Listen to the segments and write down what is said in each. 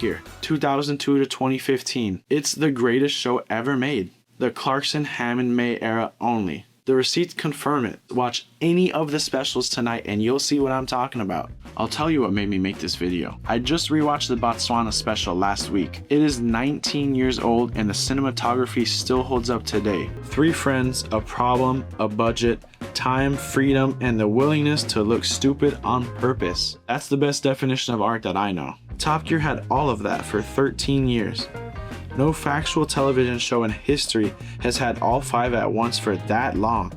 Gear, 2002 to 2015. It's the greatest show ever made. The Clarkson Hammond May era only. The receipts confirm it. Watch any of the specials tonight and you'll see what I'm talking about. I'll tell you what made me make this video. I just rewatched the Botswana special last week. It is 19 years old and the cinematography still holds up today. 3 friends, a problem, a budget, time, freedom, and the willingness to look stupid on purpose. That's the best definition of art that I know. Top Gear had all of that for 13 years. No factual television show in history has had all 5 at once for that long.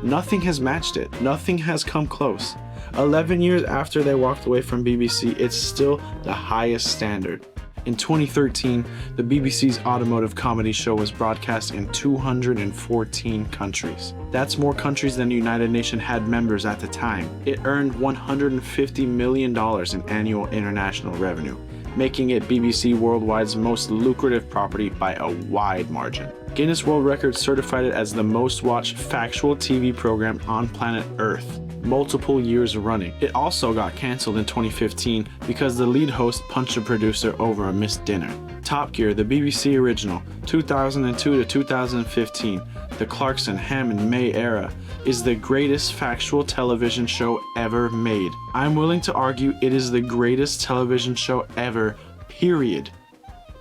Nothing has matched it. Nothing has come close. 11 years after they walked away from BBC, it's still the highest standard. In 2013, the BBC's automotive comedy show was broadcast in 214 countries. That's more countries than the United Nations had members at the time. It earned $150 million in annual international revenue, making it BBC Worldwide's most lucrative property by a wide margin. Guinness World Records certified it as the most watched factual TV program on planet Earth, multiple years running. It also got cancelled in 2015 because the lead host punched a producer over a missed dinner. Top Gear, the BBC original, 2002 to 2015, the Clarkson Hammond May era, is the greatest factual television show ever made. I'm willing to argue it is the greatest television show ever, period.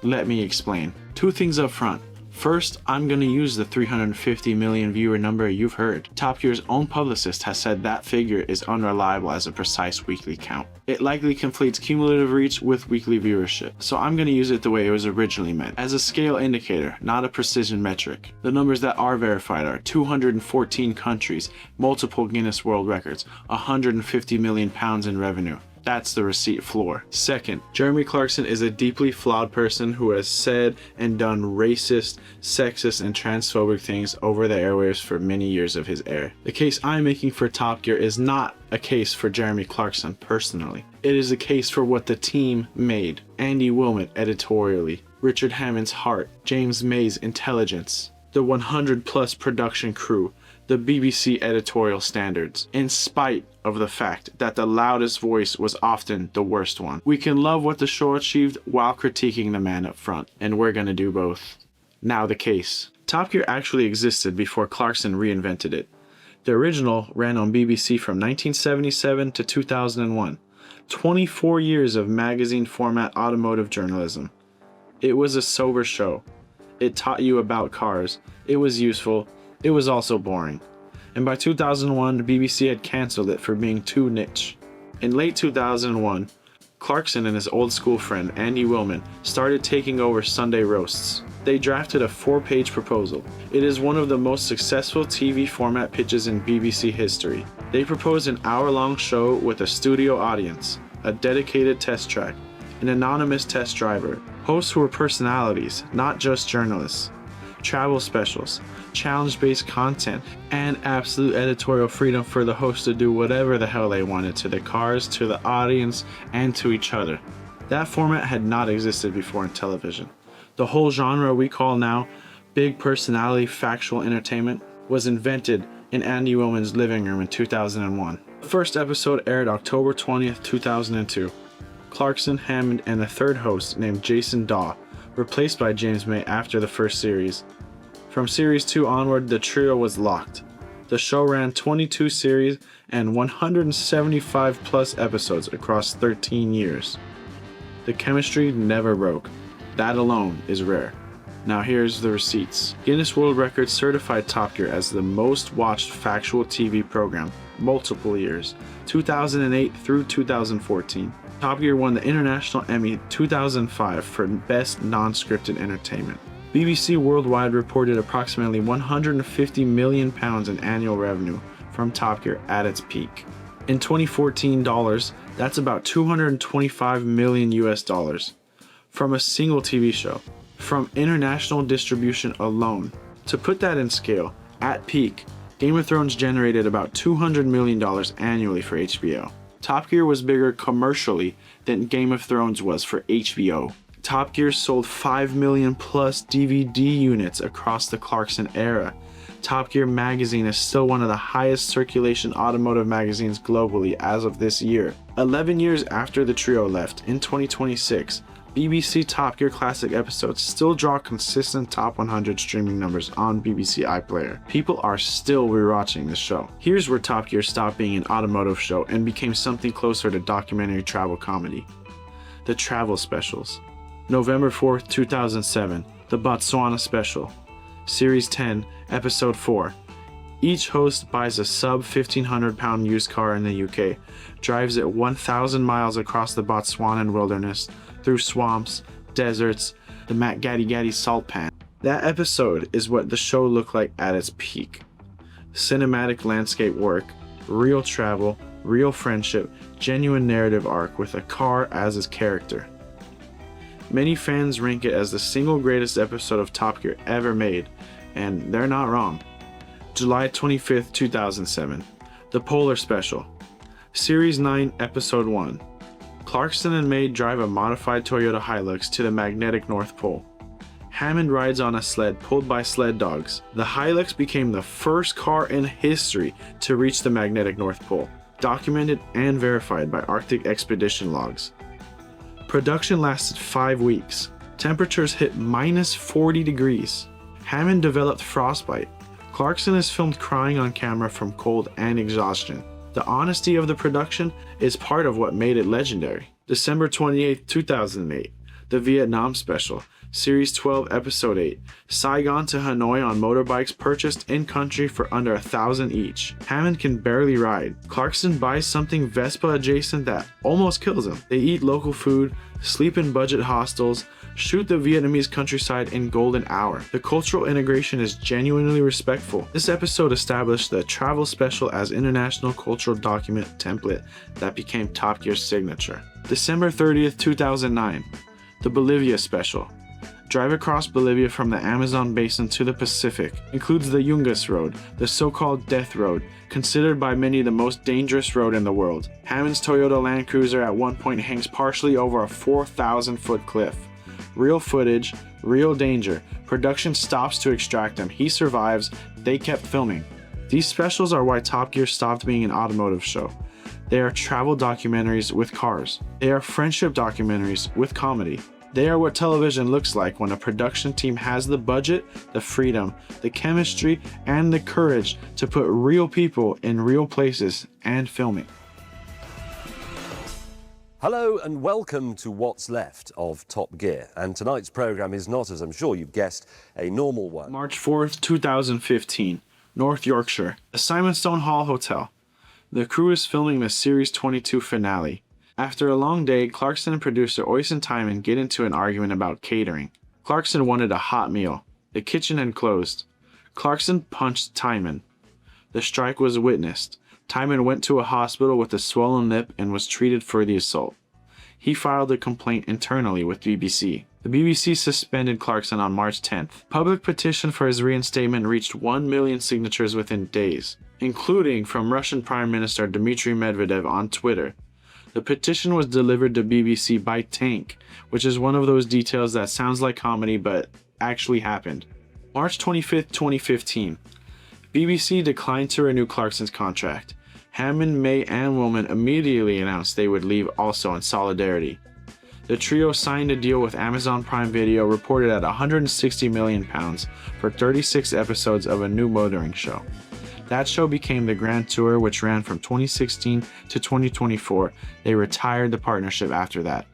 Let me explain. 2 things up front. First, I'm going to use the 350 million viewer number you've heard. Top Gear's own publicist has said that figure is unreliable as a precise weekly count. It likely conflates cumulative reach with weekly viewership, so I'm going to use it the way it was originally meant, as a scale indicator, not a precision metric. The numbers that are verified are 214 countries, multiple Guinness World Records, 150 million pounds in revenue. That's the receipt floor. Second, Jeremy Clarkson is a deeply flawed person who has said and done racist, sexist, and transphobic things over the airwaves for many years of his era. The case I'm making for Top Gear is not a case for Jeremy Clarkson personally. It is a case for what the team made. Andy Wilman editorially, Richard Hammond's heart, James May's intelligence, the 100+ production crew, the BBC editorial standards, in spite of the fact that the loudest voice was often the worst one. We can love what the show achieved while critiquing the man up front, and we're gonna do both. Now the case. Top Gear actually existed before Clarkson reinvented it. The original ran on BBC from 1977 to 2001. 24 years of magazine format automotive journalism. It was a sober show. It taught you about cars. It was useful. It was also boring. And by 2001, the BBC had cancelled it for being too niche. In late 2001, Clarkson and his old school friend Andy Wilman started taking over Sunday roasts. They drafted a 4-page proposal. It is one of the most successful TV format pitches in BBC history. They proposed an hour-long show with a studio audience, a dedicated test track, an anonymous test driver, hosts who were personalities, not just journalists, travel specials, challenge-based content, and absolute editorial freedom for the host to do whatever the hell they wanted to the cars, to the audience, and to each other. That format had not existed before in television. The whole genre we call now big personality factual entertainment was invented in Andy Wilman's living room in 2001. The first episode aired October 20th, 2002. Clarkson, Hammond, and a third host named Jason Daw, replaced by James May after the first series. From series 2 onward, the trio was locked. The show ran 22 series and 175+ episodes across 13 years. The chemistry never broke. That alone is rare. Now here's the receipts. Guinness World Records certified Top Gear as the most watched factual TV program, multiple years, 2008 through 2014. Top Gear won the International Emmy 2005 for Best Non-Scripted Entertainment. BBC Worldwide reported approximately 150 million pounds in annual revenue from Top Gear at its peak. In 2014 dollars, that's about 225 million US dollars from a single TV show, from international distribution alone. To put that in scale, at peak, Game of Thrones generated about $200 million annually for HBO. Top Gear was bigger commercially than Game of Thrones was for HBO. Top Gear sold 5 million plus DVD units across the Clarkson era. Top Gear magazine is still one of the highest circulation automotive magazines globally as of this year. 11 years after the trio left, in 2026, BBC Top Gear Classic episodes still draw consistent top 100 streaming numbers on BBC iPlayer. People are still rewatching this show. Here's where Top Gear stopped being an automotive show and became something closer to documentary travel comedy. The travel specials. November 4th, 2007, the Botswana special. Series 10, Episode 4. Each host buys a sub 1,500 pound used car in the UK, drives it 1,000 miles across the Botswanan wilderness, through swamps, deserts, the Matgadi salt pan. That episode is what the show looked like at its peak. Cinematic landscape work, real travel, real friendship, genuine narrative arc with a car as its character. Many fans rank it as the single greatest episode of Top Gear ever made, and they're not wrong. July 25th, 2007, the Polar Special. Series 9, Episode 1. Clarkson and May drive a modified Toyota Hilux to the magnetic North Pole. Hammond rides on a sled pulled by sled dogs. The Hilux became the first car in history to reach the magnetic North Pole, documented and verified by Arctic expedition logs. Production lasted 5 weeks. Temperatures hit minus 40 degrees. Hammond developed frostbite. Clarkson is filmed crying on camera from cold and exhaustion. The honesty of the production is part of what made it legendary. December 28, 2008, the Vietnam Special, Series 12, Episode 8, Saigon to Hanoi on motorbikes purchased in-country for under 1,000 each. Hammond can barely ride. Clarkson buys something Vespa adjacent that almost kills him. They eat local food, sleep in budget hostels, shoot the Vietnamese countryside in golden hour. The cultural integration is genuinely respectful. This episode established the travel special as international cultural document template that became Top Gear's signature. December 30th, 2009, the Bolivia Special. Drive across Bolivia from the Amazon basin to the Pacific. Includes the Yungas Road, the so-called Death Road, considered by many the most dangerous road in the world. Hammond's Toyota Land Cruiser at one point hangs partially over a 4,000-foot cliff. Real footage, real danger. Production stops to extract him. He survives. They kept filming. These specials are why Top Gear stopped being an automotive show. They are travel documentaries with cars. They are friendship documentaries with comedy. They are what television looks like when a production team has the budget, the freedom, the chemistry, and the courage to put real people in real places and filming. Hello and welcome to What's Left of Top Gear. And tonight's programme is not, as I'm sure you've guessed, a normal one. March 4th, 2015, North Yorkshire, the Simonstone Hall Hotel. The crew is filming the Series 22 finale. After a long day, Clarkson and producer Oyson Timon get into an argument about catering. Clarkson wanted a hot meal. The kitchen had closed. Clarkson punched Timon. The strike was witnessed. Timon went to a hospital with a swollen lip and was treated for the assault. He filed a complaint internally with BBC. The BBC suspended Clarkson on March 10th. Public petition for his reinstatement reached 1 million signatures within days, including from Russian Prime Minister Dmitry Medvedev on Twitter. The petition was delivered to BBC by tank, which is one of those details that sounds like comedy but actually happened. March 25th, 2015. BBC declined to renew Clarkson's contract. Hammond, May, and Wilman immediately announced they would leave also in solidarity. The trio signed a deal with Amazon Prime Video reported at £160 million for 36 episodes of a new motoring show. That show became the Grand Tour, which ran from 2016 to 2024. They retired the partnership after that.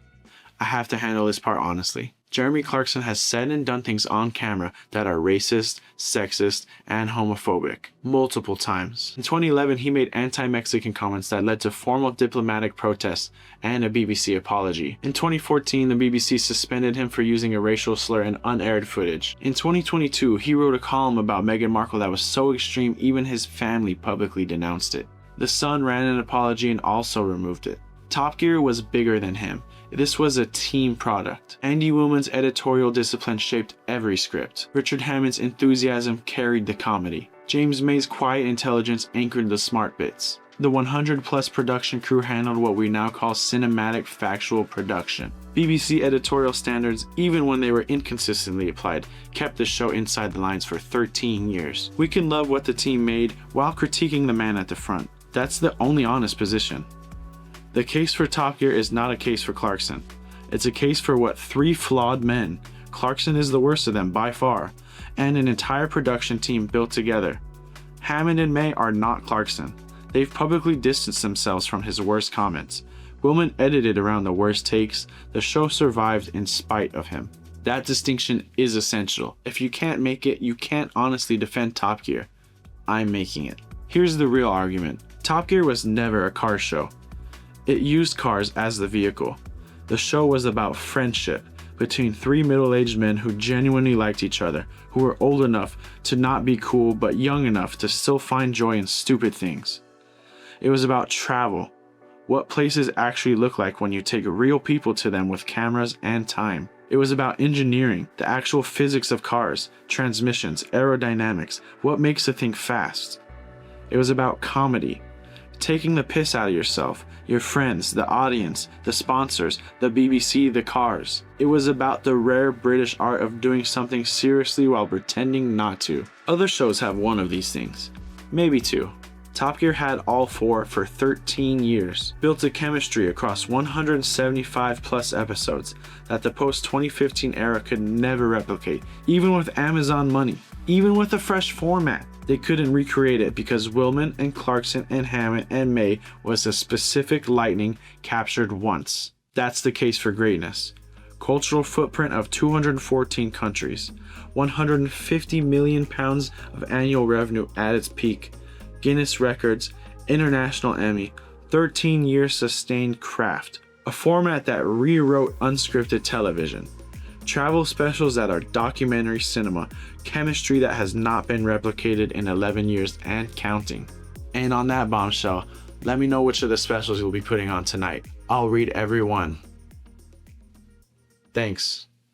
I have to handle this part honestly. Jeremy Clarkson has said and done things on camera that are racist, sexist, and homophobic multiple times. In 2011, he made anti-Mexican comments that led to formal diplomatic protests and a BBC apology. In 2014, the BBC suspended him for using a racial slur in unaired footage. In 2022, he wrote a column about Meghan Markle that was so extreme even his family publicly denounced it. The Sun ran an apology and also removed it. Top Gear was bigger than him. This was a team product. Andy Wilman's editorial discipline shaped every script. Richard Hammond's enthusiasm carried the comedy. James May's quiet intelligence anchored the smart bits. The 100-plus production crew handled what we now call cinematic factual production. BBC editorial standards, even when they were inconsistently applied, kept the show inside the lines for 13 years. We can love what the team made while critiquing the man at the front. That's the only honest position. The case for Top Gear is not a case for Clarkson. It's a case for what 3 flawed men, Clarkson is the worst of them by far, and an entire production team built together. Hammond and May are not Clarkson. They've publicly distanced themselves from his worst comments. Wilman edited around the worst takes. The show survived in spite of him. That distinction is essential. If you can't make it, you can't honestly defend Top Gear. I'm making it. Here's the real argument. Top Gear was never a car show. It used cars as the vehicle. The show was about friendship between 3 middle-aged men who genuinely liked each other, who were old enough to not be cool but young enough to still find joy in stupid things. It was about travel. What places actually look like when you take real people to them with cameras and time. It was about engineering, the actual physics of cars, transmissions, aerodynamics, what makes a thing fast. It was about comedy, taking the piss out of yourself, your friends, the audience, the sponsors, the BBC, the cars. It was about the rare British art of doing something seriously while pretending not to. Other shows have one of these things, maybe 2. Top Gear had all 4 for 13 years, built a chemistry across 175 plus episodes that the post-2015 era could never replicate, even with Amazon money, even with a fresh format. They couldn't recreate it because Wilman and Clarkson and Hammond and May was a specific lightning captured once. That's the case for greatness. Cultural footprint of 214 countries, 150 million pounds of annual revenue at its peak, Guinness Records, International Emmy, 13 years sustained craft, a format that rewrote unscripted television, travel specials that are documentary cinema, chemistry that has not been replicated in 11 years and counting. And on that bombshell, let me know which of the specials you'll be putting on tonight. I'll read every one. Thanks.